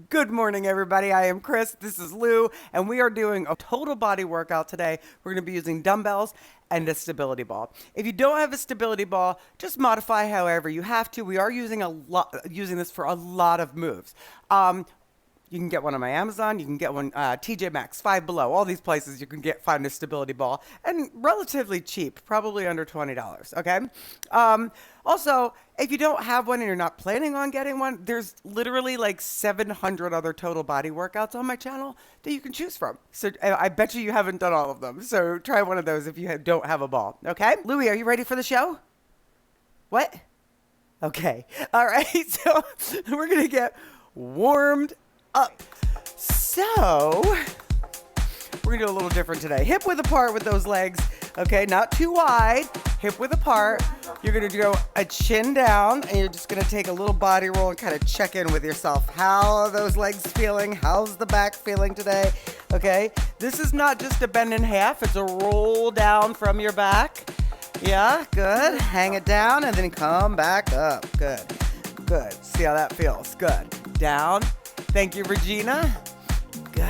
Good morning, everybody. I am Chris. This is Lou, and we are doing a total body workout today. We're going to be using dumbbells and a stability ball. If you don't have a stability ball, just modify however you have to. We are using this for a lot of moves. You can get one on my Amazon. You can get one TJ Maxx, Five Below. All these places you can find a stability ball, and relatively cheap, probably under $20. Okay. Also, if you don't have one and you're not planning on getting one, there's literally like 700 other total body workouts on my channel that you can choose from. So I bet you haven't done all of them. So try one of those if you don't have a ball. Okay. Louie, are you ready for the show? What? Okay. All right. So we're gonna get warmed up. So we're gonna do a little different today. Hip width apart with those legs. Okay, not too wide. Hip width apart. You're gonna go a chin down, and you're just gonna take a little body roll and kind of check in with yourself. How are those legs feeling? How's the back feeling today? Okay, this is not just a bend in half. It's a roll down from your back. Yeah, good. Hang it down and then come back up. Good, good. See how that feels? Good. Down. Thank you, Regina. Good.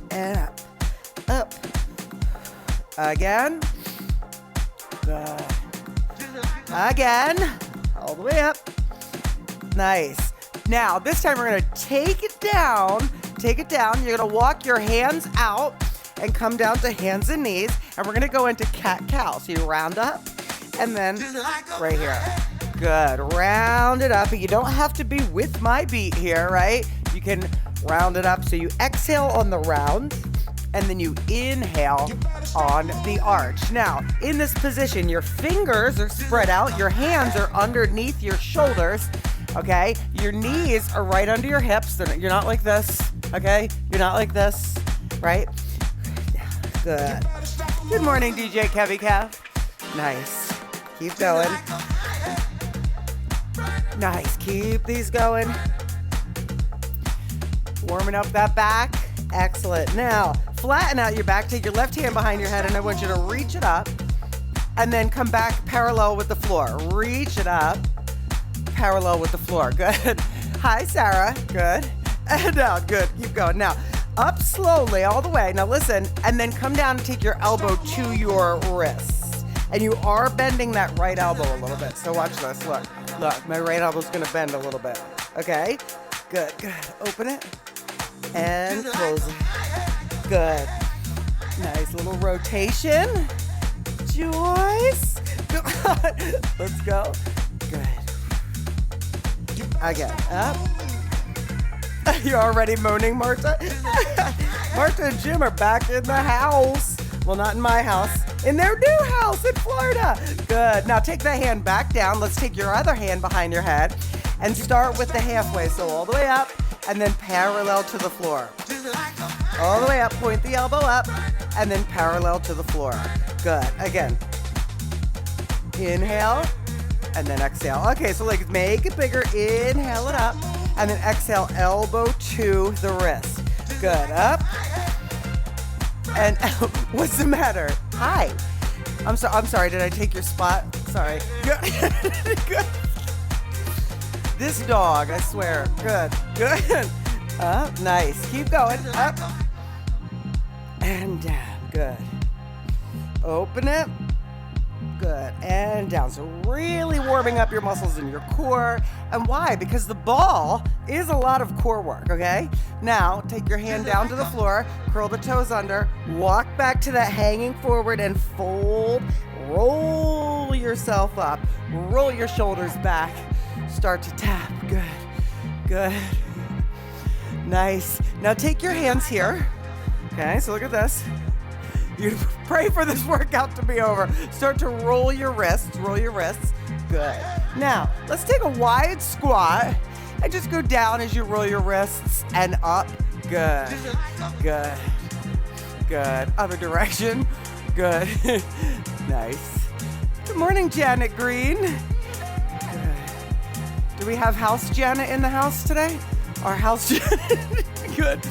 And up. Up. Again. Good. Again. All the way up. Nice. Now, this time we're going to take it down. Take it down. You're going to walk your hands out and come down to hands and knees. And we're going to go into cat-cow. So you round up and then right here. Good. Round it up. You don't have to be with my beat here, right? You can round it up. So you exhale on the round, and then you inhale on the arch. Now, in this position, your fingers are spread out. Your hands are underneath your shoulders, okay? Your knees are right under your hips. You're not like this, okay? You're not like this, right? Good. Good morning, DJ Kevy Kev. Nice. Keep going. Nice. Keep these going. Warming up that back. Excellent. Now, flatten out your back. Take your left hand behind your head, and I want you to reach it up and then come back parallel with the floor. Reach it up, parallel with the floor. Good. Hi, Sarah. Good. And down. Good. Keep going. Now, up slowly all the way. Now, listen, and then come down and take your elbow to your wrists. And you are bending that right elbow a little bit. So watch this. Look. Look. My right elbow's going to bend a little bit. Okay? Good. Good. Open it. And close it. Good. Nice little rotation. Joyce. Let's go. Good. Again. Up. You're already moaning, Marta? Marta and Jim are back in the house. Well, not in my house. In their new house in Florida. Good. Now take that hand back down. Let's take your other hand behind your head and start with the halfway. So all the way up and then parallel to the floor. All the way up. Point the elbow up and then parallel to the floor. Good. Again. Inhale and then exhale. Okay, so like make it bigger. Inhale it up and then exhale, elbow to the wrist. Good. Up. And what's the matter? Hi. I'm sorry. Did I take your spot? Sorry. Good. Good. This dog, I swear. Good. Good. Up. Nice. Keep going. Up. And down. Good. Open it. Good. And down. So really warming up your muscles in your core. And why? Because the ball is a lot of core work, okay? Now, take your hand down to the floor, curl the toes under, walk back to that hanging forward and fold. Roll yourself up. Roll your shoulders back. Start to tap. Good. Good. Nice. Now take your hands here. Okay, so look at this. You pray for this workout to be over. Start to roll your wrists. Roll your wrists. Good. Now, let's take a wide squat and just go down as you roll your wrists and up. Good. Good. Good. Other direction. Good. Nice. Good morning, Janet Green. Good. Do we have House Janet in the house today? Our House Janet. Good.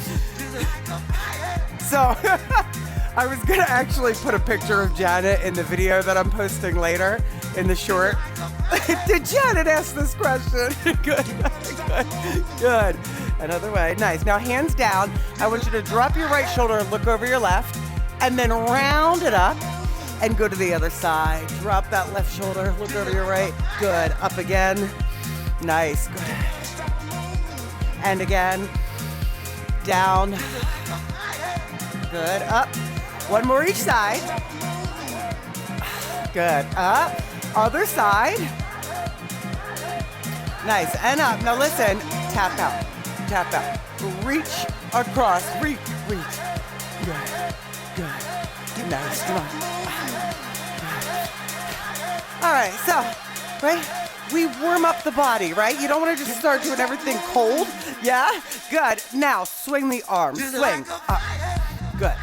So, I was going to actually put a picture of Janet in the video that I'm posting later in the short. Did Janet ask this question? Good. Good. Good. Another way. Nice. Now hands down. I want you to drop your right shoulder and look over your left, and then round it up and go to the other side. Drop that left shoulder, look over your right. Good. Up again. Nice. Good. And again. Down. Good. Up. One more each side. Good. Up. Other side. Nice. And up. Now listen. Tap out. Tap out. Reach across. Reach. Good. Good. Nice. Come on. All right. So, right? We warm up the body, right? You don't want to just start doing everything cold. Yeah? Good. Now, swing the arms. Swing. Up. Good.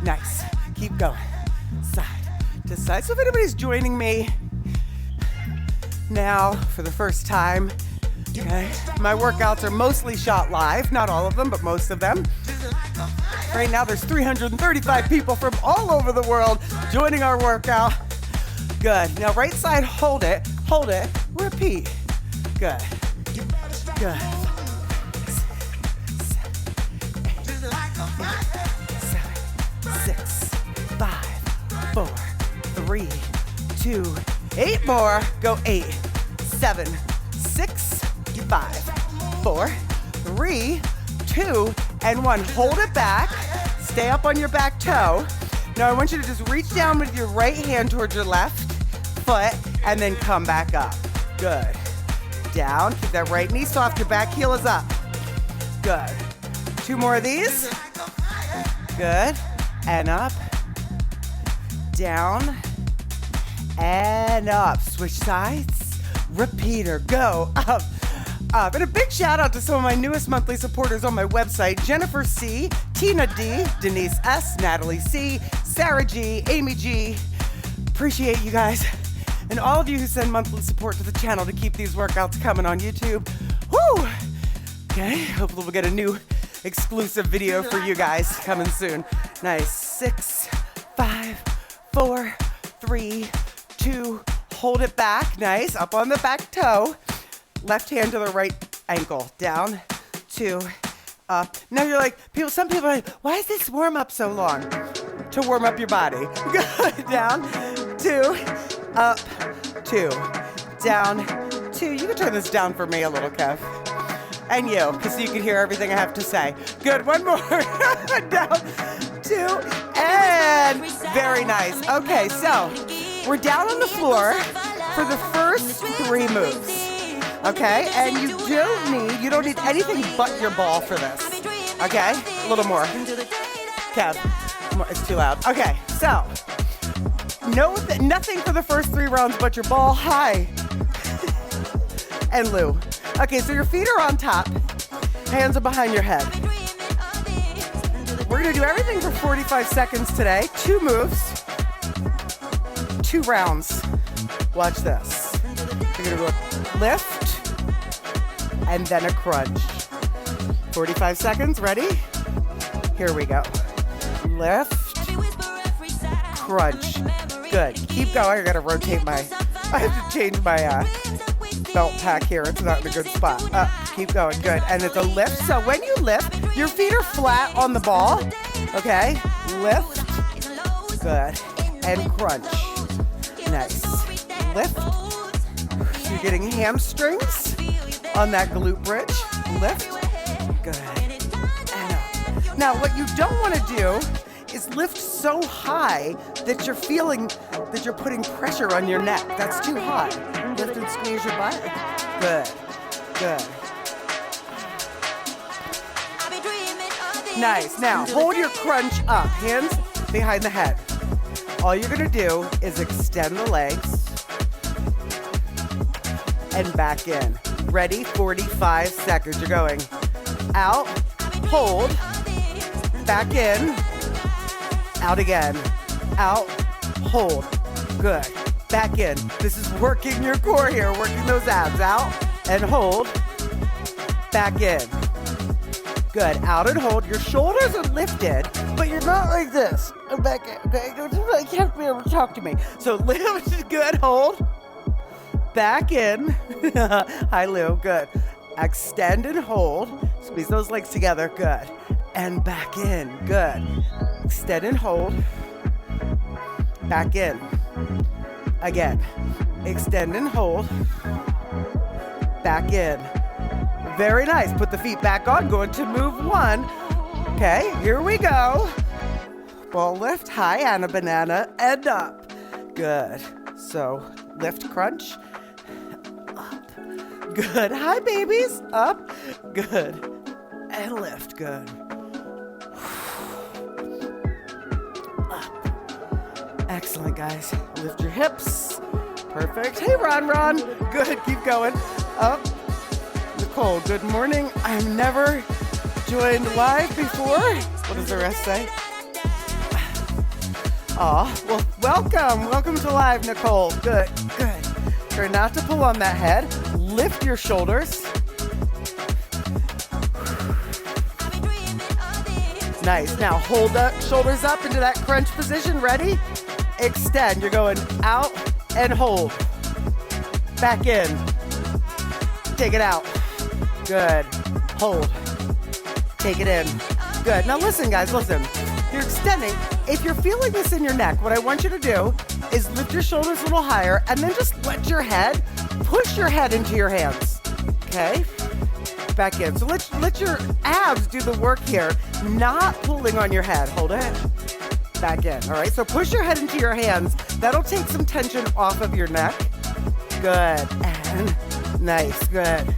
Nice. Keep going. Side to side. So if anybody's joining me now for the first time, okay, my workouts are mostly shot live. Not all of them, but most of them. Right now, there's 335 people from all over the world joining our workout. Good. Now, right side, hold it, repeat. Good. Good. 6, 5, 4, 3, 2, 8 more. Go 8, 7, 6, 5, 4, 3, 2, and 1. Hold it back. Stay up on your back toe. Now I want you to just reach down with your right hand towards your left foot and then come back up. Good. Down. Keep that right knee soft. Your back heel is up. Good. 2 more of these. Good. And up. Down. And up. Switch sides. Repeater. Go. Up. Up. And a big shout out to some of my newest monthly supporters on my website: Jennifer C, Tina D, Denise S, Natalie C, Sarah G, Amy G. Appreciate you guys. And all of you who send monthly support to the channel to keep these workouts coming on YouTube. Woo! Okay, hopefully we'll get a new exclusive video for you guys coming soon. Nice. 6, 5, 4, 3, 2, hold it back. Nice. Up on the back toe. Left hand to the right ankle. Down, 2, up. Now you're like, some people are like, why is this warm up so long? To warm up your body. Good. Down, 2, up, 2, down, 2. You can turn this down for me a little, Kev. And you, because you can hear everything I have to say. Good. One more. Down, 2, and very nice. Okay, so we're down on the floor for the first 3 moves. Okay, and you don't need anything but your ball for this. Okay, a little more. Kev, it's too loud. Okay, so nothing for the first 3 rounds but your ball. Hi. And Lou. Okay, so your feet are on top. Hands are behind your head. We're gonna do everything for 45 seconds today. 2 moves, 2 rounds. Watch this. You're gonna go lift and then a crunch. 45 seconds, ready? Here we go. Lift, crunch. Good. Keep going. I gotta rotate I have to change my belt pack here. It's not in a good spot. Keep going. Good. And it's a lift. So when you lift, your feet are flat on the ball. Okay. Lift. Good. And crunch. Nice. Lift. So you're getting hamstrings on that glute bridge. Lift. Good. And up. Now what you don't want to do is lift so high that you're feeling that you're putting pressure on your neck. That's too high. Lift and squeeze your butt. Good. Good. Nice. Now hold your crunch up. Hands behind the head. All you're going to do is extend the legs and back in. Ready? 45 seconds. You're going out, hold, back in, out again, out, hold. Good. Back in. This is working your core here, working those abs. Out and hold, back in. Good. Out and hold. Your shoulders are lifted, but you're not like this. Back in. Okay. You have to be able to talk to me. So lift. Good. Hold. Back in. Hi, Lou. Good. Extend and hold. Squeeze those legs together. Good. And back in. Good. Extend and hold. Back in. Again. Extend and hold. Back in. Very nice. Put the feet back on. Going to move one. Okay, here we go. Ball lift, high, and a banana, and up. Good. So lift, crunch. Up. Good. Hi, babies. Up. Good. And lift. Good. Up. Excellent, guys. Lift your hips. Perfect. Hey, Ron. Good. Keep going. Up. Nicole, good morning. I've never joined live before. What does the rest say? Aw, well, welcome. Welcome to live, Nicole. Good. Try not to pull on that head. Lift your shoulders. Nice. Now hold the shoulders up into that crunch position. Ready? Extend. You're going out and hold. Back in. Take it out. Good. Hold. Take it in. Good. Now listen, guys, listen. You're extending. If you're feeling this in your neck, what I want you to do is lift your shoulders a little higher and then just let your head, push your head into your hands. Okay? Back in. So let your abs do the work here, not pulling on your head. Hold it. Back in. All right? So push your head into your hands. That'll take some tension off of your neck. Good. And nice. Good.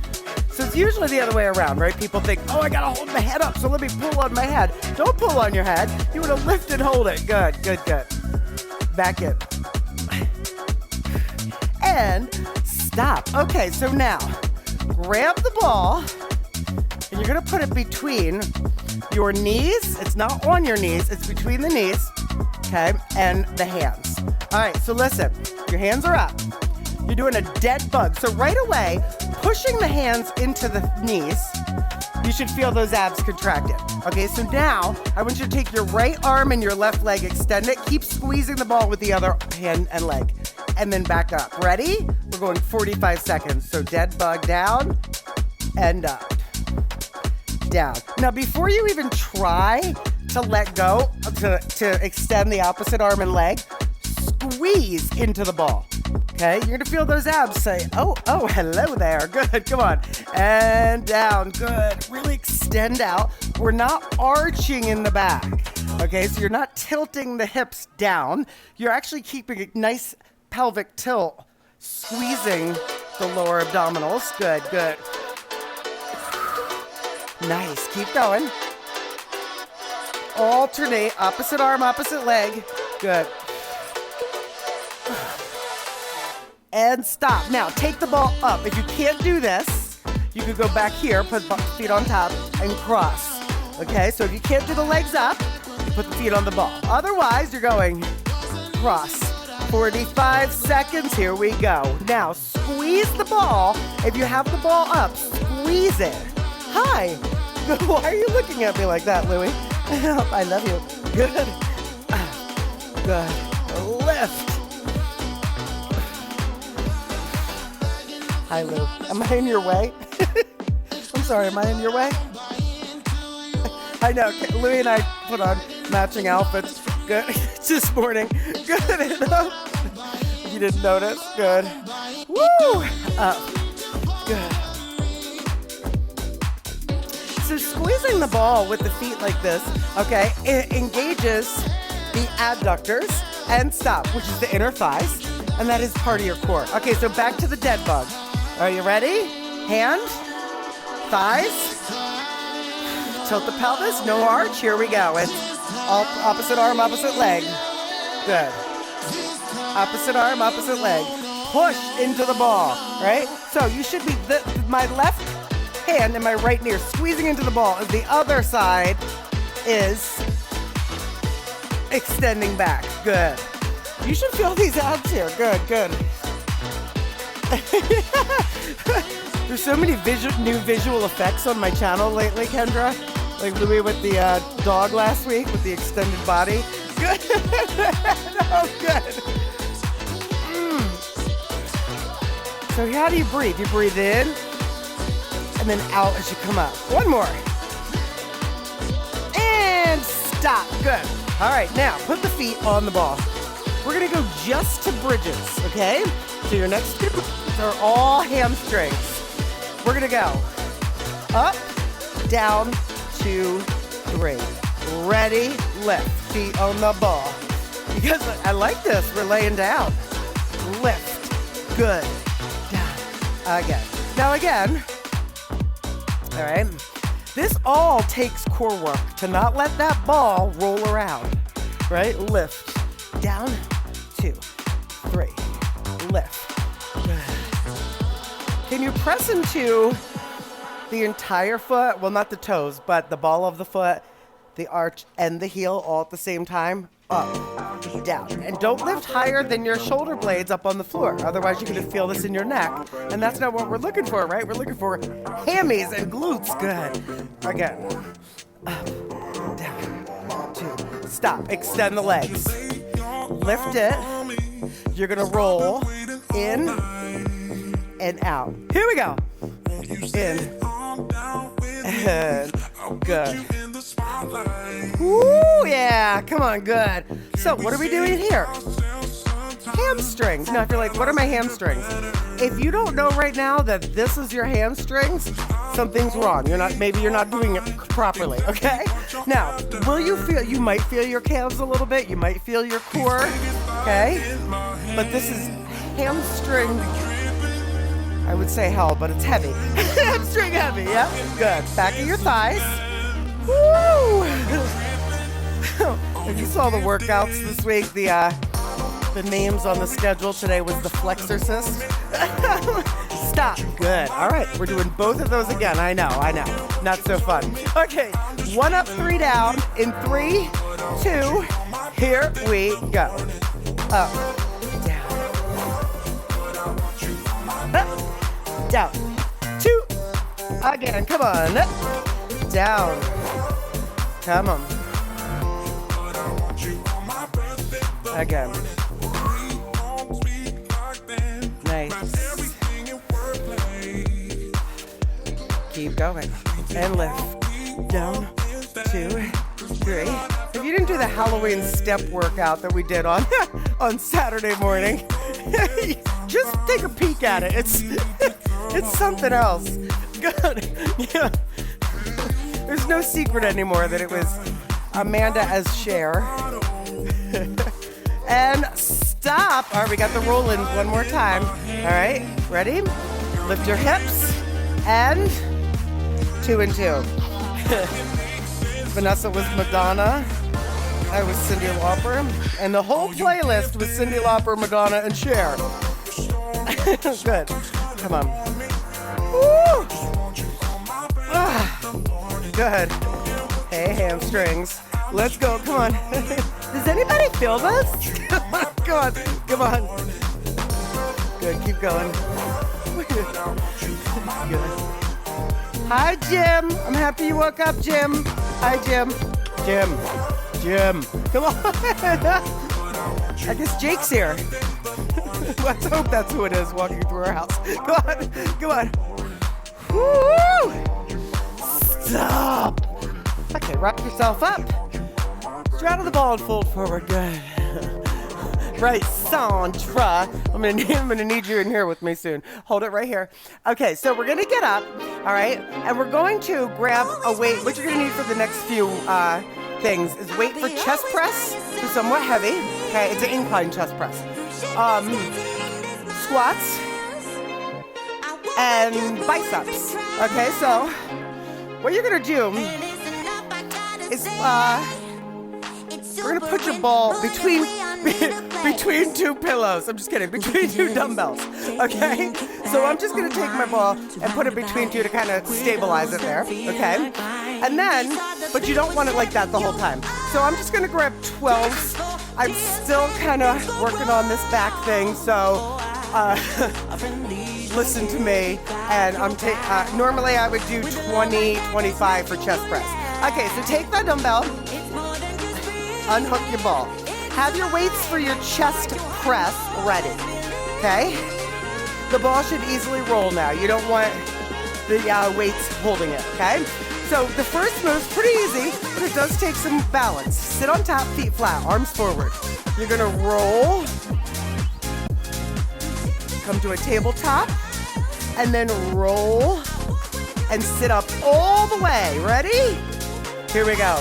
So it's usually the other way around, right? People think, oh, I gotta hold my head up, so let me pull on my head. Don't pull on your head. You wanna lift and hold it. Good. Back in. And stop. Okay, so now, grab the ball, and you're gonna put it between your knees. It's not on your knees, it's between the knees, okay, and the hands. All right, so listen, your hands are up. You're doing a dead bug. So right away, pushing the hands into the knees, you should feel those abs contracted. Okay, so now I want you to take your right arm and your left leg, extend it, keep squeezing the ball with the other hand and leg, and then back up. Ready? We're going 45 seconds. So dead bug down and up, down. Now, before you even try to let go, to extend the opposite arm and leg, squeeze into the ball. Okay, you're gonna feel those abs say, oh, hello there. Good, come on. And down, good. Really extend out. We're not arching in the back. Okay, so you're not tilting the hips down. You're actually keeping a nice pelvic tilt, squeezing the lower abdominals. Good. Nice, keep going. Alternate, opposite arm, opposite leg. Good. And stop. Now, take the ball up. If you can't do this, you could go back here, put feet on top, and cross. Okay, so if you can't do the legs up, you put the feet on the ball. Otherwise, you're going cross. 45 seconds. Here we go. Now, squeeze the ball. If you have the ball up, squeeze it. Hi. Why are you looking at me like that, Louie? I love you. Good. Good. Lift. Hi, Lou. Am I in your way? I'm sorry, am I in your way? I know, Louie and I put on matching outfits. Good. This morning. Good enough. You didn't notice. Good. Woo! Up. Good. So squeezing the ball with the feet like this, okay, it engages the abductors and stop, which is the inner thighs, and that is part of your core. Okay, so back to the dead bug. Are you ready? Hand, thighs, tilt the pelvis, no arch. Here we go. It's opposite arm, opposite leg. Good. Opposite arm, opposite leg. Push into the ball, right? So you should be my left hand and my right knee are squeezing into the ball as the other side is extending back. Good. You should feel these abs here. Good. There's so many new visual effects on my channel lately, Kendra. Like Louie with the dog last week with the extended body. Good. Good. So how do you breathe? You breathe in and then out as you come up. One more. And stop. Good. All right, now put the feet on the ball. We're gonna go just to bridges, okay? So your next two are all hamstrings. We're gonna go up, down, 2, 3. Ready, lift. Feet on the ball. Because I like this, we're laying down. Lift. Good. Down. Again. Now again. All right. This all takes core work to not let that ball roll around. Right? Lift. Down. 2, 3. Lift. Good. Can you press into the entire foot? Well, not the toes, but the ball of the foot, the arch, and the heel all at the same time? Up, down. And don't lift higher than your shoulder blades up on the floor. Otherwise, you're going to feel this in your neck. And that's not what we're looking for, right? We're looking for hammies and glutes. Good. Again. Up, down, 2. Stop. Extend the legs. Lift it. You're going to roll in and out. Here we go. In. And good. Ooh, yeah. Come on, good. So what are we doing here? Hamstrings. Now, if you're like, what are my hamstrings? If you don't know right now that this is your hamstrings, something's wrong. Maybe you're not doing it properly, okay? Now, you might feel your calves a little bit. You might feel your core, okay? But this is hamstring, I would say hell, but it's heavy. Hamstring heavy, yeah? Good. Back of your thighs. Woo! If you saw the workouts this week, the names on the schedule today was the flexorcist. Stop. Good. All right, we're doing both of those again. I know. Not so fun. Okay, 1 up, 3 down. In 3, 2, here we go. Up, down. Up, down. 2. Again, come on. Up, down. Come on. Again. Nice. Keep going. And lift. Down. 2, 3. If you didn't do the Halloween step workout that we did on Saturday morning, just take a peek at it. It's something else. Good. Yeah. There's no secret anymore that it was Amanda as Cher. And stop. All right, we got the roll in one more time. All right, ready? Lift your hips and 2 and 2. Vanessa was Madonna. I was Cyndi Lauper. And the whole playlist was Cyndi Lauper, Madonna, and Cher. Good. Come on. Woo! Good. Hey, hamstrings. Let's go. Come on. Does anybody feel this? Come on. Come on. Good. Keep going. Good. Hi, Jim. I'm happy you woke up, Jim. Hi, Jim. Jim. Come on. I guess Jake's here. Let's hope that's who it is walking through our house. Come on. Woo! Stop. Okay, wrap yourself up. Straddle the ball and fold forward. Good. Right, Sandra. I'm gonna need you in here with me soon. Hold it right here. Okay, so we're gonna get up, all right, and we're going to grab a weight. What you're gonna need for the next few things is weight for chest press, so somewhat heavy. Okay, it's an incline chest press. Squats and biceps. Okay, so what you're gonna do is we're gonna put your ball between 2 pillows. I'm just kidding, between 2 dumbbells. Okay? So I'm just gonna take my ball and put it between 2 to kind of stabilize it there. Okay? And then, but you don't want it like that the whole time. So I'm just gonna grab 12s. I'm still kind of working on this back thing, so listen to me. And normally I would do 20, 25 for chest press. Okay, so take that dumbbell, unhook your ball. Have your weights for your chest press ready, okay? The ball should easily roll now. You don't want the weights holding it, okay? So the first move's pretty easy, but it does take some balance. Sit on top, feet flat, arms forward. You're gonna roll, come to a tabletop, and then roll and sit up all the way. Ready? Here we go,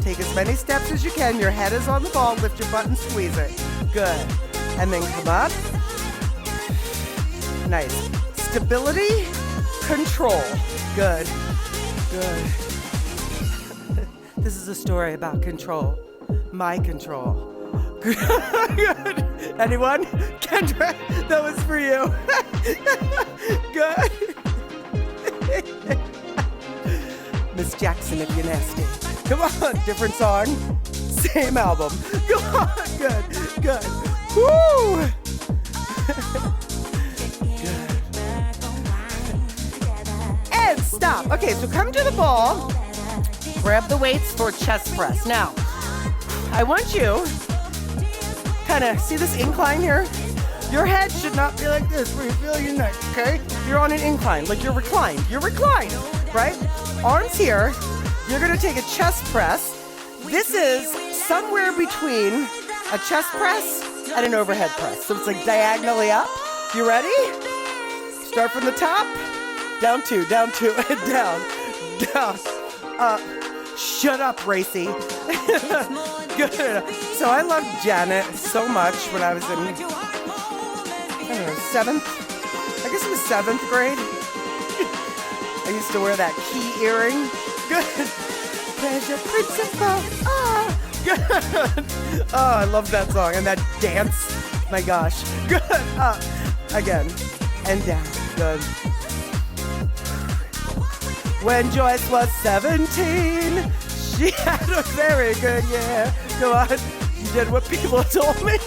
Take as many steps as you can. Your head is on the ball. Lift your butt and squeeze it. Good. And then come up. Nice. Stability, control. Good. This is a story about control. My control. Good. Anyone? Kendra, that was for you. Good. Miss Jackson, if you're nasty. Come on, different song, same album. Come on, good. Woo! Good. And stop. Okay, so come to the ball. Grab the weights for chest press. Now, I want you kind of see this incline here? Your head should not be like this where you feel your neck, okay? You're on an incline, like you're reclined. You're reclined, right? Arms here. You're gonna take a chest press. This is somewhere between a chest press and an overhead press. So it's like diagonally up. You ready? Start from the top. Down two, and down, up. Shut up, Racy. Good. So I loved Janet so much when I was in, I don't know, 7th? I guess it was 7th grade. I used to wear that key earring. Good. Pleasure principle. Oh, good. Oh, I love that song. And that dance. My gosh. Good. Up. Again. And down. Good. When Joyce was 17, she had a very good year. Go on. You did what people told me.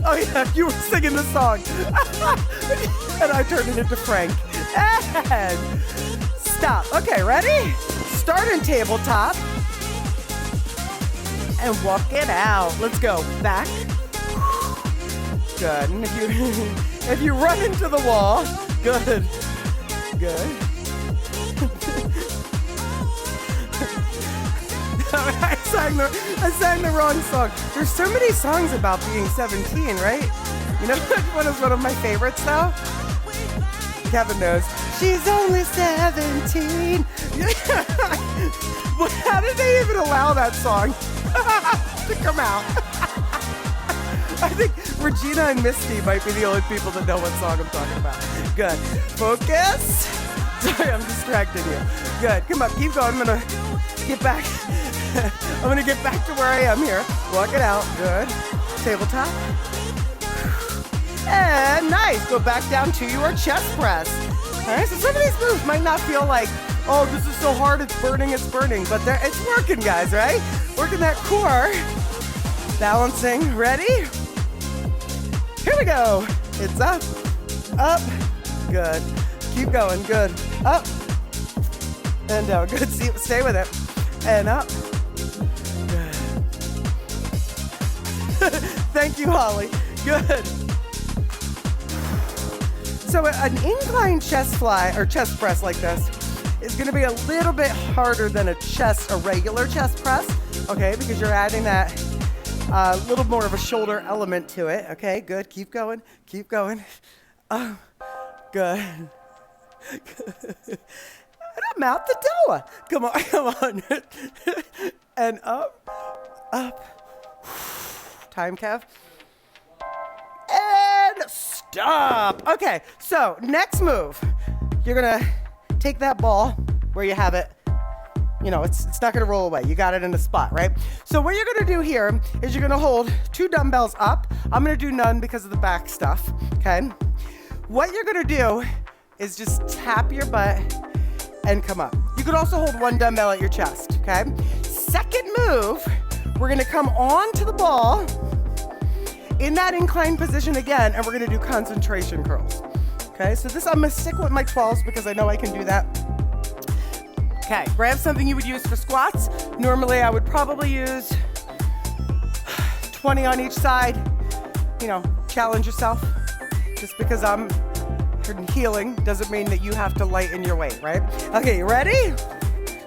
Oh, yeah. You were singing the song. And I turned it into Frank. And stop. Okay, ready? Start in tabletop and walk it out. Let's go. Back. Good. And if you run into the wall, good. I sang the wrong song. There's so many songs about being 17, right? You know what is one of my favorites though? Kevin knows. She's only 17. Well, how did they even allow that song to come out? I think Regina and Misty might be the only people that know what song I'm talking about. Good. Focus. Sorry, I'm distracting you. Good. Come on, keep going. I'm gonna get back. I'm gonna get back to where I am here. Walk it out. Good. Tabletop. And nice. Go back down to your chest press. All right, so some of these moves might not feel like, oh, this is so hard, it's burning, but it's working, guys, right? Working that core. Balancing, ready? Here we go. It's up, good. Keep going, good. Up, and down, good. Stay with it. And up, good. Thank you, Holly, good. So an incline chest fly or chest press like this is going to be a little bit harder than a regular chest press, okay? Because you're adding that little more of a shoulder element to it, okay? Good. Keep going. Oh, good. And I'm out the door. Come on. And up. Time, Kev. And stop. Okay, so next move. You're gonna take that ball where you have it. You know, it's not gonna roll away. You got it in a spot, right? So what you're gonna do here is you're gonna hold 2 dumbbells up. I'm gonna do none because of the back stuff, okay? What you're gonna do is just tap your butt and come up. You could also hold 1 dumbbell at your chest, okay? Second move, we're gonna come onto the ball in that inclined position again, and we're gonna do concentration curls. Okay, so I'm gonna stick with my 12s because I know I can do that. Okay, grab something you would use for squats. Normally I would probably use 20 on each side. You know, challenge yourself. Just because I'm healing doesn't mean that you have to lighten your weight, right? Okay, you ready?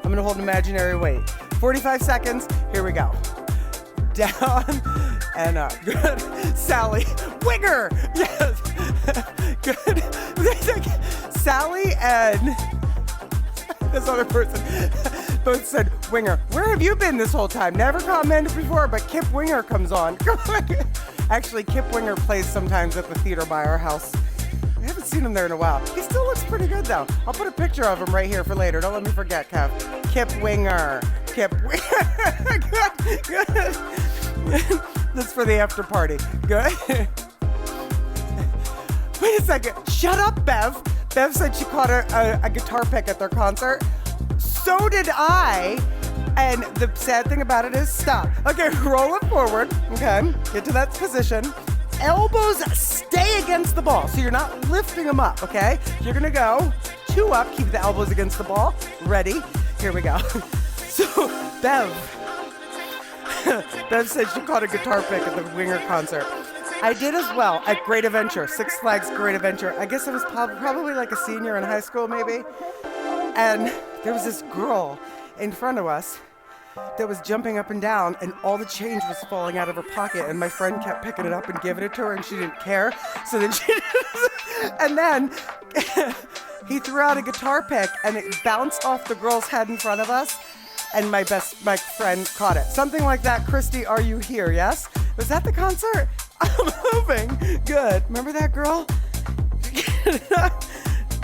I'm gonna hold an imaginary weight. 45 seconds, here we go. Down and up, good. Sally, winger, yes, good. Sally and this other person both said winger. Where have you been this whole time? Never commented before, but Kip Winger comes on. Actually, Kip Winger plays sometimes at the theater by our house. I haven't seen him there in a while. He still looks pretty good though. I'll put a picture of him right here for later. Don't let me forget, Kev. Kip Winger. Kip Winger. Good, good. That's for the after party. Good. Wait a second. Shut up, Bev. Bev said she caught a guitar pick at their concert. So did I. And the sad thing about it is, stop. Okay, roll it forward. Okay, get to that position. Elbows stay against the ball, so you're not lifting them up, okay? You're gonna go 2 up, keep the elbows against the ball. Ready? Here we go. So, Bev said she caught a guitar pick at the Winger concert. I did as well at Great Adventure, Six Flags Great Adventure. I guess I was probably like a senior in high school, maybe. And there was this girl in front of us that was jumping up and down, and all the change was falling out of her pocket, and my friend kept picking it up and giving it to her, and she didn't care. So then and then he threw out a guitar pick, and it bounced off the girl's head in front of us, and my friend caught it. Something like that. Christy, are you here? Yes? Was that the concert? I'm moving. Good. Remember that girl?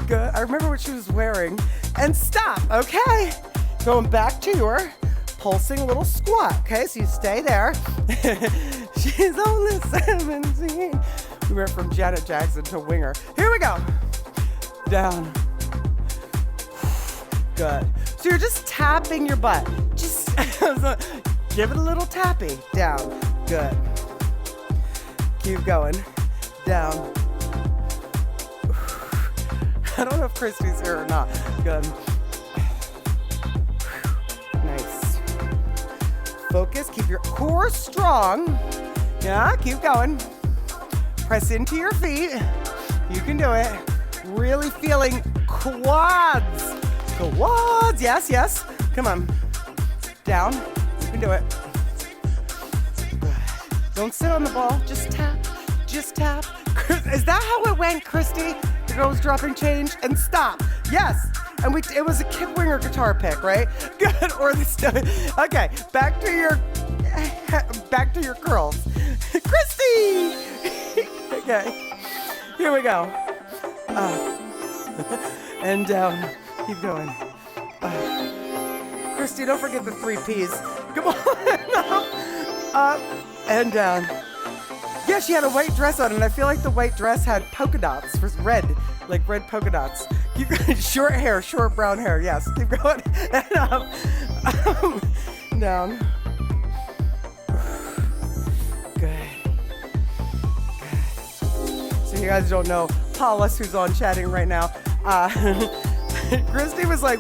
Good. I remember what she was wearing. And stop. Okay. Going back to your pulsing little squat. Okay, so you stay there. She's only 17. We went from Janet Jackson to Winger. Here we go. Down. Good. So you're just tapping your butt. Just give it a little tappy. Down. Good. Keep going. Down. I don't know if Christy's here or not. Good. Nice. Focus. Keep your core strong. Yeah, keep going. Press into your feet. You can do it. Really feeling quads. Quads. Yes, yes. Come on. Down. You can do it. Don't sit on the ball. Just tap. Just tap. Is that how it went, Christy? The girl was dropping change and stop. Yes. And it was a Kip Winger guitar pick, right? Good. Or the stuff. Okay. Back to your curls. Christy. Okay. Here we go. And down. Keep going. Christy, don't forget the 3 Ps. Come on. Up and down. Yeah, she had a white dress on, and I feel like the white dress had polka dots, for red, like red polka dots. Keep going. Short hair, short brown hair. Yes, keep going. And up, down. Good. So you guys don't know Paulus, who's on chatting right now. Christy was like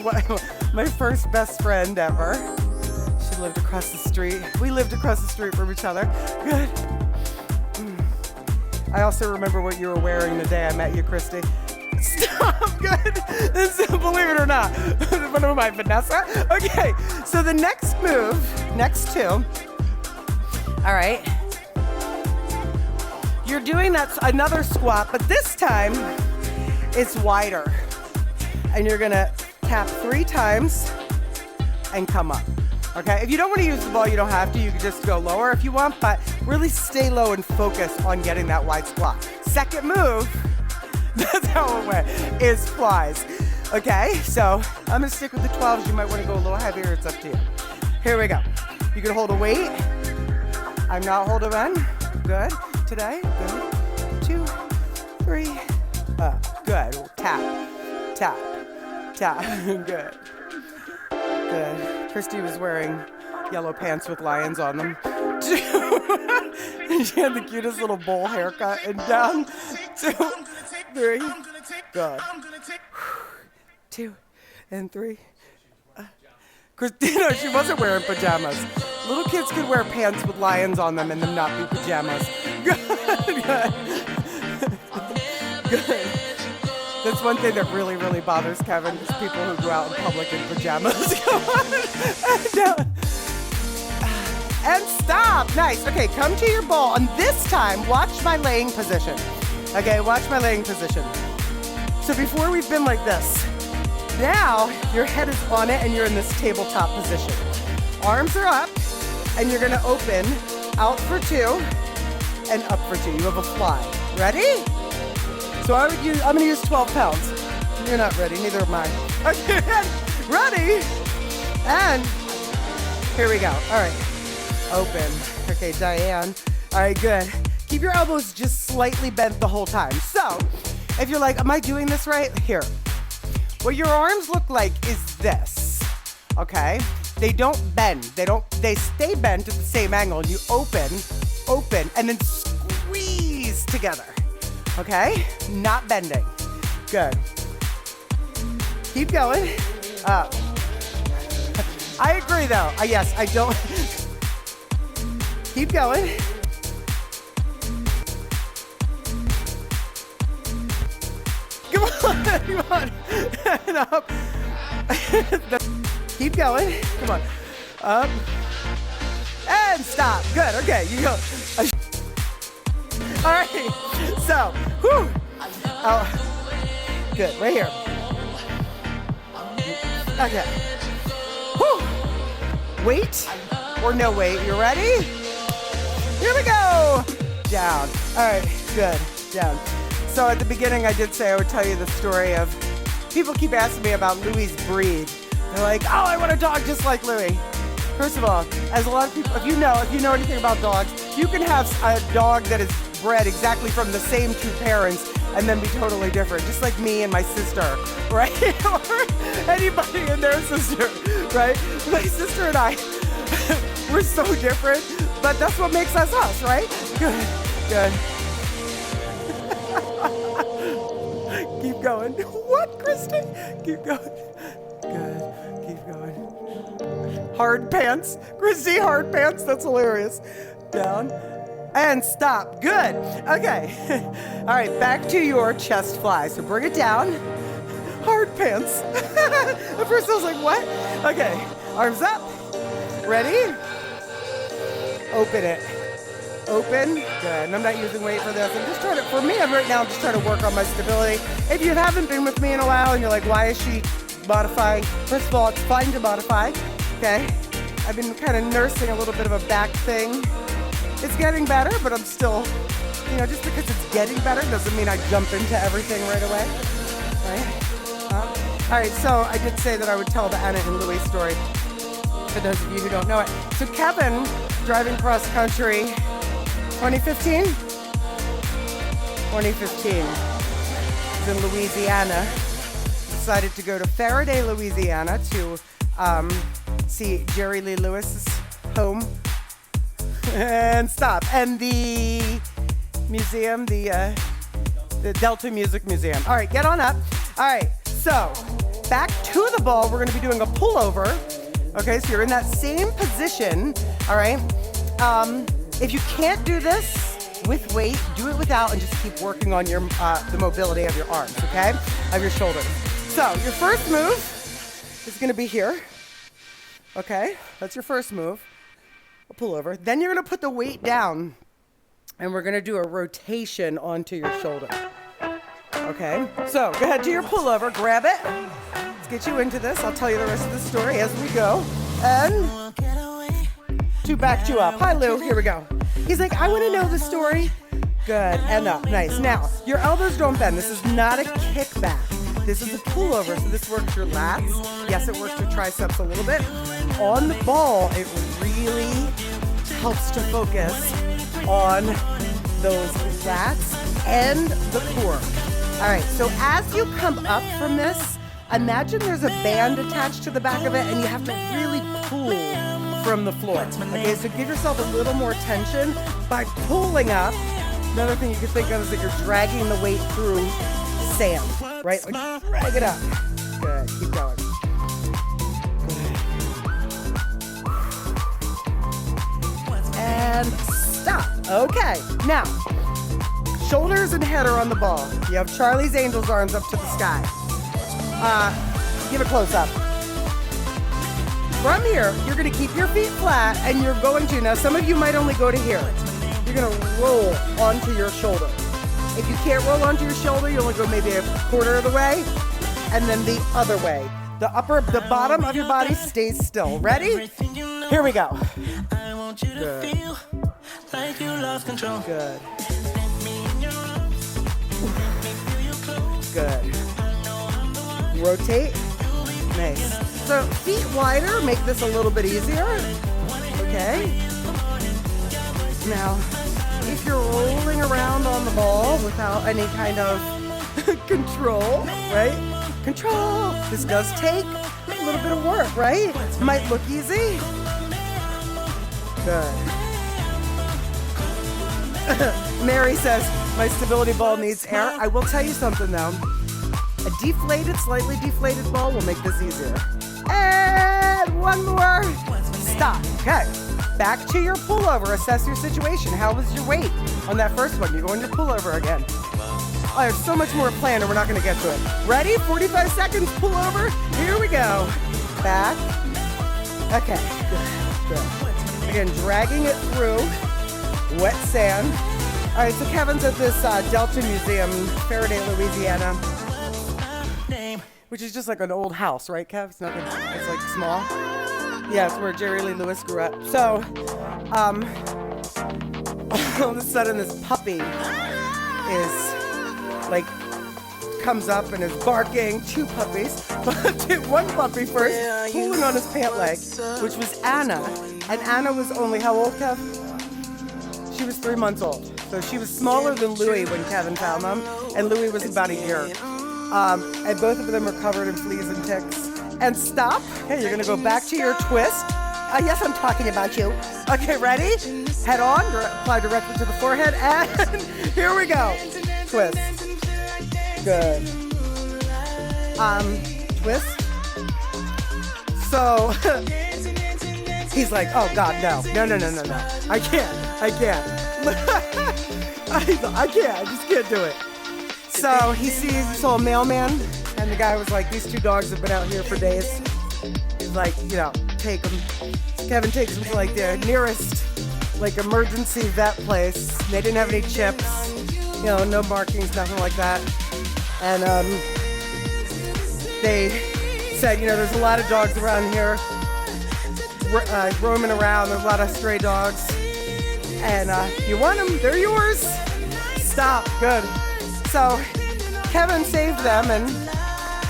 my first best friend ever. She lived across the street. We lived across the street from each other. Good. I also remember what you were wearing the day I met you, Christy. Stop. Good. Believe it or not. What am I, Vanessa? Okay. So the next move, next 2. All right. You're doing that another squat, but this time it's wider. And you're gonna tap 3 times and come up. Okay, if you don't want to use the ball, you don't have to. You can just go lower if you want, but really stay low and focus on getting that wide squat. Second move, that's how it went, is flies. Okay, so I'm gonna stick with the 12s. You might want to go a little heavier, it's up to you. Here we go. You can hold a weight. I'm not holding one. Good. Today, good. 2, 3, up. Good. Tap, tap, tap. Good. Good. Christy was wearing yellow pants with lions on them. She had the cutest little bowl haircut. And down, 2, 3. Good. 2 and 3. Christina, she wasn't wearing pajamas. Little kids could wear pants with lions on them and them not be pajamas. Good. Good. Good. That's one thing that really, really bothers Kevin is people who go out in public in pajamas. And stop. Nice. Okay, come to your ball. And this time, watch my laying position. Okay, watch my laying position. So before we've been like this. Now, your head is on it and you're in this tabletop position. Arms are up and you're gonna open out for 2 and up for 2. You have a fly. Ready? So I'm gonna use 12 pounds. You're not ready, neither am I. Okay, ready? And here we go. All right. Open. Okay, Diane. All right, good. Keep your elbows just slightly bent the whole time. So, if you're like, am I doing this right? Here. What your arms look like is this, okay? They don't bend. They stay bent at the same angle. And you open, and then squeeze together, okay? Not bending. Good. Keep going. Up. I agree, though. Yes, I don't. Keep going. Come on. And up. Keep going. Come on. Up. And stop. Good. Okay, you go. All right. So, whew. Oh. Good. Right here. Okay. Whew. Weight or no weight. You ready? Here we go. Down. All right. Good. Down. So at the beginning, I did say I would tell you the story of people keep asking me about Louie's breed. They're like, oh, I want a dog just like Louie. First of all, as a lot of people, if you know anything about dogs, you can have a dog that is bred exactly from the same 2 parents and then be totally different, just like me and my sister, right? Or anybody and their sister, right? My sister and I, we're so different, but that's what makes us us, right? Good, good. Keep going. What, Kristen? Keep going. Good. Keep going. Hard pants. Christy, hard pants. That's hilarious. Down. And stop. Good. Okay. All right, back to your chest fly. So bring it down. Hard pants. At first I was like, what? Okay. Arms up. Ready? Open it. Open. Good. And I'm not using weight for this. I'm just trying to, for me, I'm just trying to work on my stability. If you haven't been with me in a while and you're like, why is she modifying? First of all, it's fine to modify. Okay. I've been kind of nursing a little bit of a back thing. It's getting better, but I'm still, just because it's getting better doesn't mean I jump into everything right away. Right? All right. So I did say that I would tell the Anna and Louie story for those of you who don't know it. So Kevin, driving cross country, 2015? 2015. He's in Louisiana. Decided to go to Faraday, Louisiana to see Jerry Lee Lewis's home. And stop. And the museum, the Delta Music Museum. All right, get on up. All right, so back to the ball. We're going to be doing a pullover. Okay, so you're in that same position. All right. If you can't do this with weight, do it without and just keep working on your the mobility of your arms, okay? Of your shoulders. So your first move is gonna be here, okay? That's your first move, a pullover. Then you're gonna put the weight down and we're gonna do a rotation onto your shoulder, okay? So go ahead to your pullover, grab it. Let's get you into this. I'll tell you the rest of the story as we go. And to back you up. Hi, Lou. Here we go. He's like, I want to know the story. Good. And up. Nice. Now, your elbows don't bend. This is not a kickback. This is a pullover. So this works your lats. Yes, it works your triceps a little bit. On the ball, it really helps to focus on those lats and the core. All right. So as you come up from this, imagine there's a band attached to the back of it and you have to really pull from the floor. Okay, so give yourself a little more tension by pulling up. Another thing you can think of is that you're dragging the weight through sand, right? Like, drag it up. Good, keep going. Good. And stop. Okay, now, Shoulders and head are on the ball. You have Charlie's Angels arms up to the sky. Give a close up. From here, you're gonna keep your feet flat and you're going to, now some of you might only go to here. You're gonna roll onto your shoulder. If you can't roll onto your shoulder, you only go maybe a quarter of the way and then the other way. The bottom of your body stays still. Ready? Here we go. Good. Good. Good. Rotate. Nice. So feet wider, make this a little bit easier. Okay. Now, if you're rolling around on the ball without any kind of control, right? Control. This does take a little bit of work, right? Might look easy. Good. Mary says, my stability ball needs air. I will tell you something though. A deflated, slightly deflated ball will make this easier. And one more. Stop. Okay. Back to your pullover. Assess your situation. How was your weight on that first one? You're going to pullover again. Oh, there's so much more planned and we're not going to get to it. Ready? 45 seconds. Pullover. Here we go. Back. Okay. Good. Good. Again, dragging it through wet sand. All right, so Kevin's at this Delta Museum, Faraday, Louisiana, which is just like an old house, right, Kev? It's nothing. It's like small. Yeah, it's where Jerry Lee Lewis grew up. So, all of a sudden, this puppy is like comes up and is barking. 2 puppies, but one puppy first, pulling on his pant leg, which was Anna, and Anna was only how old, Kev? She was 3 months old. So she was smaller than Louie when Kevin found them, and Louie was about a year. And both of them are covered in fleas and ticks. And stop. Okay, you're gonna go back to your twist. Yes, I'm talking about you. Okay, ready? Head on, apply directly to the forehead, and here we go. Twist. Good. Twist. So, he's like, oh God, no. I can't. I just can't do it. So he saw a mailman, and the guy was like, these 2 dogs have been out here for days. He's like, take them. Kevin takes them to like the nearest like emergency vet place. They didn't have any chips, no markings, nothing like that. And they said, there's a lot of dogs around here roaming around. There's a lot of stray dogs. And you want them, they're yours. Stop, good. So Kevin saved them, and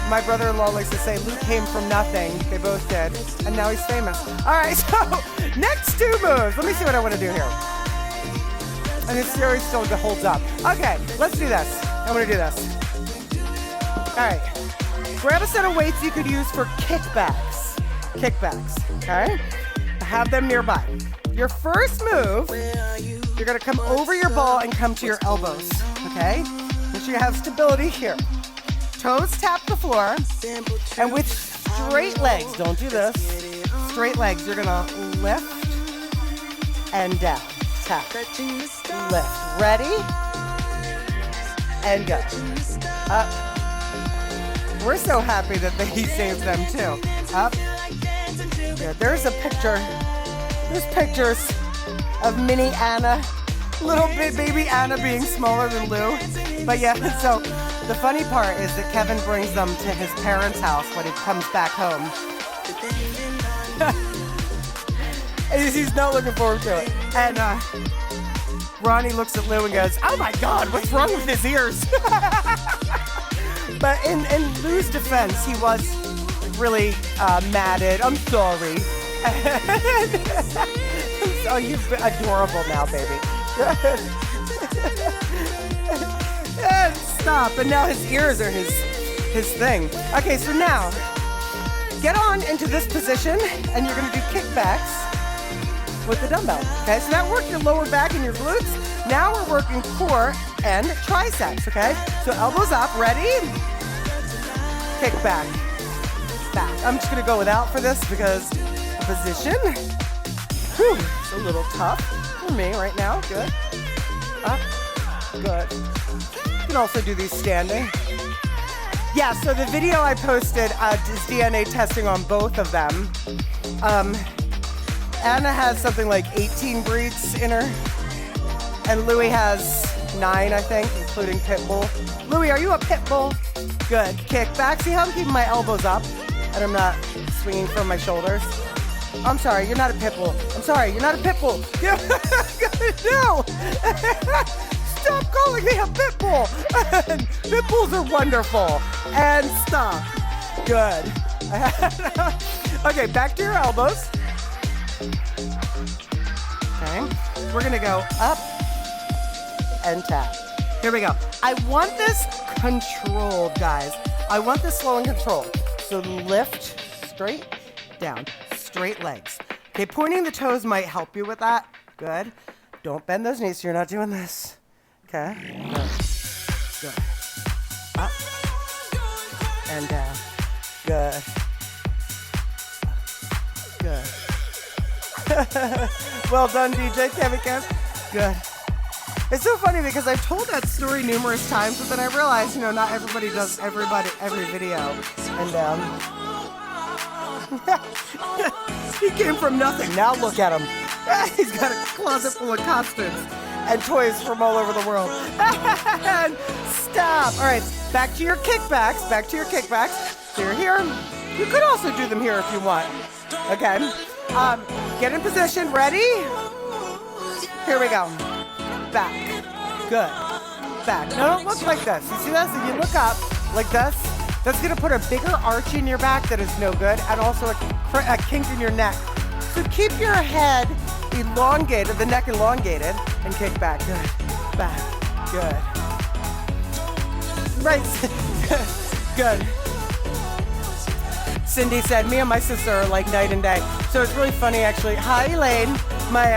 my brother-in-law likes to say Luke came from nothing. They both did, and now he's famous. All right, so next 2 moves. Let me see what I want to do here. And this series still holds up. Okay, let's do this. I'm going to do this. All right, grab a set of weights you could use for kickbacks. Okay? Have them nearby. Your first move, you're gonna come over your ball and come to your elbows, okay? Make sure you have stability here. Toes tap the floor, and with straight legs, don't do this, straight legs, you're gonna lift and down, tap, lift. Ready? And go. Up. We're so happy that he saved them too. Up. Good. There's a picture. There's pictures of mini Anna, little baby Anna being smaller than Lou. But yeah, so the funny part is that Kevin brings them to his parents' house when he comes back home. He's not looking forward to it. And Ronnie looks at Lou and goes, oh my God, what's wrong with his ears? But in Lou's defense, he was really matted. I'm sorry. Oh, you're adorable now, baby. Stop. And now his ears are his thing. Okay, so now get on into this position, and you're going to do kickbacks with the dumbbell. Okay, so that worked your lower back and your glutes. Now we're working core and triceps. Okay, so elbows up. Ready? Kick back. Back. I'm just going to go without for this because the position, it's a little tough for me right now. Good. Up. Good. You can also do these standing. Yeah, so the video I posted is DNA testing on both of them. Anna has something like 18 breeds in her, and Louie has 9, I think, including Pitbull. Louie, are you a Pitbull? Good. Kickback. See how I'm keeping my elbows up and I'm not swinging from my shoulders? I'm sorry, you're not a Pitbull. I'm sorry, you're not a Pitbull. No! Stop calling me a Pitbull! Pitbulls are wonderful. And stop. Good. Okay, back to your elbows. Okay. We're gonna go up and tap. Here we go. I want this controlled, guys. I want this slow and controlled. So lift, straight, down, straight legs. Okay, pointing the toes might help you with that. Good. Don't bend those knees so you're not doing this. Okay. Good. Good. Up and down. Good. Good. Well done, DJ. Kevin. Good. It's so funny because I've told that story numerous times, but then I realized, not everybody does every video. And he came from nothing. Now look at him. He's got a closet full of costumes and toys from all over the world. And stop. All right, back to your kickbacks. Back to your kickbacks. So you're here. You could also do them here if you want. Okay. Get in position. Ready? Here we go. Back. Good. Back. No, don't look like this. You see this? If you look up like this, that's going to put a bigger arch in your back that is no good, and also a kink in your neck. So keep your head elongated, the neck elongated, and kick back. Good. Back. Good. Right. Good. Cindy said, me and my sister are like night and day. So it's really funny, actually. Hi, Elaine. My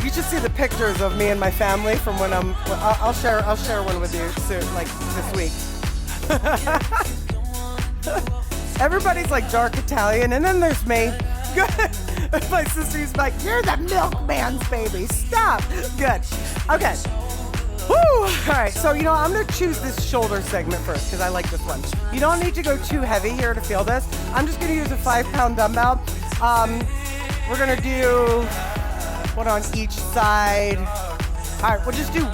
you should see the pictures of me and my family from when I'll share one with you soon, like this week. Everybody's like dark Italian, and then there's me. My sister's like, you're the milkman's baby. Stop. Good. Okay. Woo. All right. So, I'm going to choose this shoulder segment first because I like this one. You don't need to go too heavy here to feel this. I'm just going to use a 5-pound dumbbell. We're going to do one on each side. All right. We'll just do, let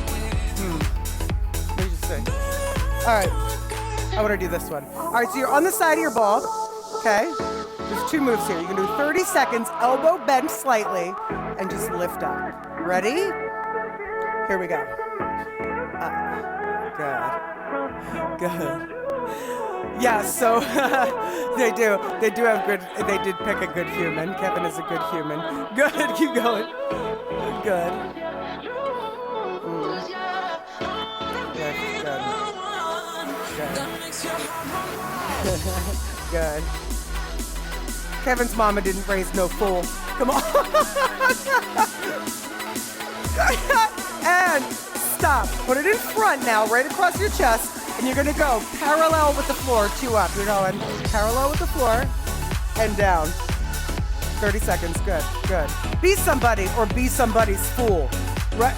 me just say. All right. I want to do this one. All right. So you're on the side of your ball. Okay. There's 2 moves here. You can do 30 seconds, elbow bend slightly, and just lift up. Ready? Here we go. Up. Good. Yeah, so they do have good, they did pick a good human. Kevin is a good human. Good, keep going. Good. Good. Good. Kevin's mama didn't raise no fool. Come on. And stop. Put it in front now, right across your chest. And you're going to go parallel with the floor, 2 up. You're going parallel with the floor and down. 30 seconds. Good, good. Be somebody or be somebody's fool. Right?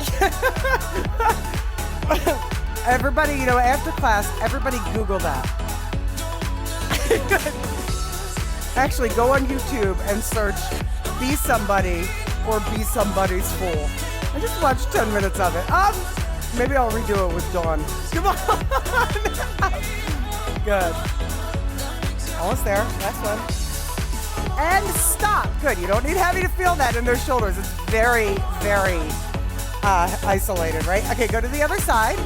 Everybody, after class, everybody Google that. Actually, go on YouTube and search be somebody or be somebody's fool. I just watched 10 minutes of it. Maybe I'll redo it with Dawn. Come on. Good. Almost there. Last one. And stop. Good. You don't need heavy to feel that in their shoulders. It's very, very isolated, right? Okay, go to the other side.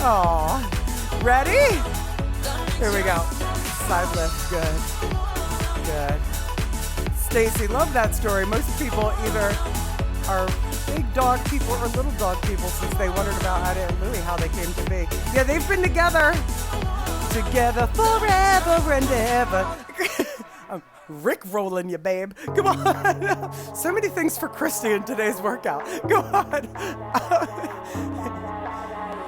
Aw. Ready? Here we go. Side lift. Good. Good. Stacy, love that story. Most people either are big dog people or little dog people since they wondered about Ada and Louie, how they came to be. Yeah, they've been together forever and ever. I'm Rick rolling you, babe. Come on. So many things for Christy in today's workout. Go on.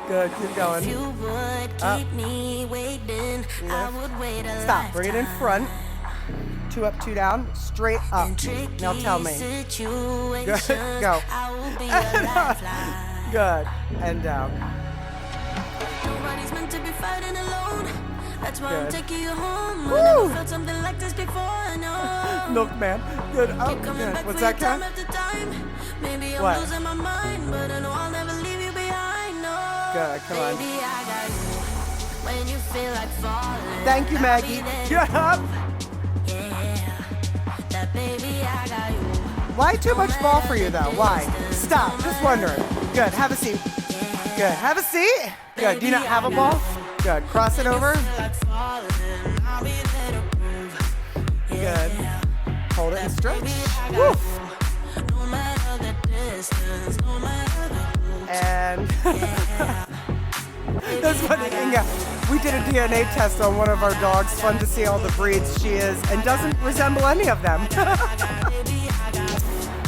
Good, keep going. If you would keep me waiting, I would wait a Stop, bring it in front. 2 up, 2 down, straight up. Now tell me. Good. Go. Good. And down. Nobody's meant to be fighting alone. That's why I'm taking you home. Woo! I never felt something like this before. No. Milkman. Good. Oh, good. What's that, Kat? Maybe I'm What? losing my mind, but I know I'll never leave you behind. No. Good. Come on. Baby, I got you. When you feel like falling. Thank you, Maggie. Shut up. Yeah. That baby, I got you. Why too much ball for you, though? Why? Stop. Just wondering. Good. Have a seat. Good. Have a seat. Good. Do you not have a ball? Good. Cross it over. Good. Hold it and stretch. Woo. And that's funny. Yeah. We did a DNA test on one of our dogs. Fun to see all the breeds she is and doesn't resemble any of them.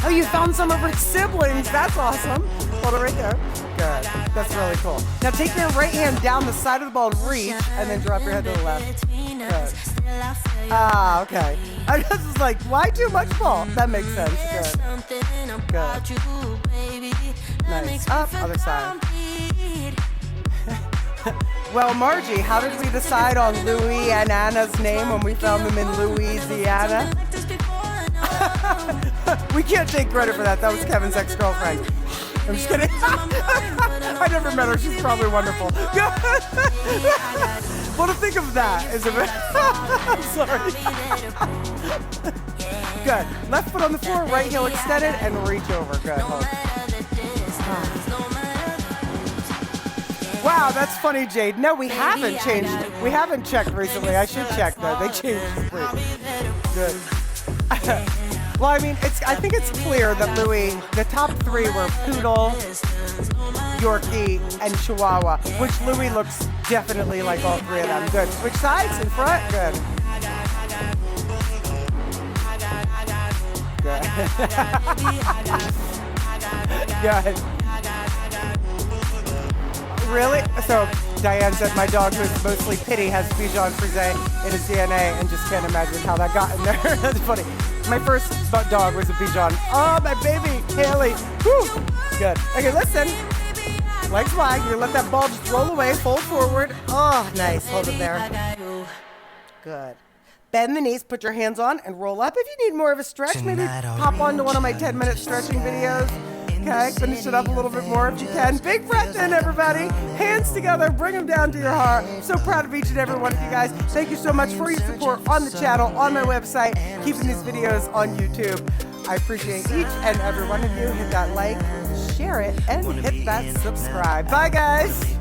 Oh, you found some of her siblings. That's awesome. Hold it right there. Good. That's really cool. Now take your right hand down the side of the ball and reach, and then drop your head to the left. Good. Ah, okay. I just was like, why too much ball? That makes sense. Good. Good. Nice. Up, other side. Well, Margie, how did we decide on Louis and Anna's name when we found them in Louisiana? We can't take credit for that. That was Kevin's ex-girlfriend. I'm just kidding. I never met her. She's probably wonderful. Well, to think of that is a bit... I'm sorry. Good. Left foot on the floor, right heel extended, and reach over. Good. Hold. Wow, that's funny, Jade. No, we haven't changed. We haven't checked recently. I should check, though. They changed the breed. Good. Well, I mean, I think it's clear that Louis, the top 3 were Poodle, Yorkie, and Chihuahua, which Louis looks definitely like all 3 of them. Good. Switch sides in front. Good. Good. Good. Really? So Diane said my dog, who's mostly pity, has Bichon Frise in his DNA, and just can't imagine how that got in there. That's funny. My first dog was a Bichon. Oh, my baby, Haley. Woo. Good. Okay, listen. Legs wide. You let that ball just roll away, fold forward. Oh, nice. Hold it there. Good. Bend the knees, put your hands on, and roll up. If you need more of a stretch, maybe pop onto one of my 10-minute stretching videos. Okay, finish it up a little bit more if you can. Big breath in, everybody. Hands together, bring them down to your heart. So proud of each and every one of you guys. Thank you so much for your support on the channel, on my website, keeping these videos on YouTube. I appreciate each and every one of you. Hit that like, share it, and hit that subscribe. Bye, guys.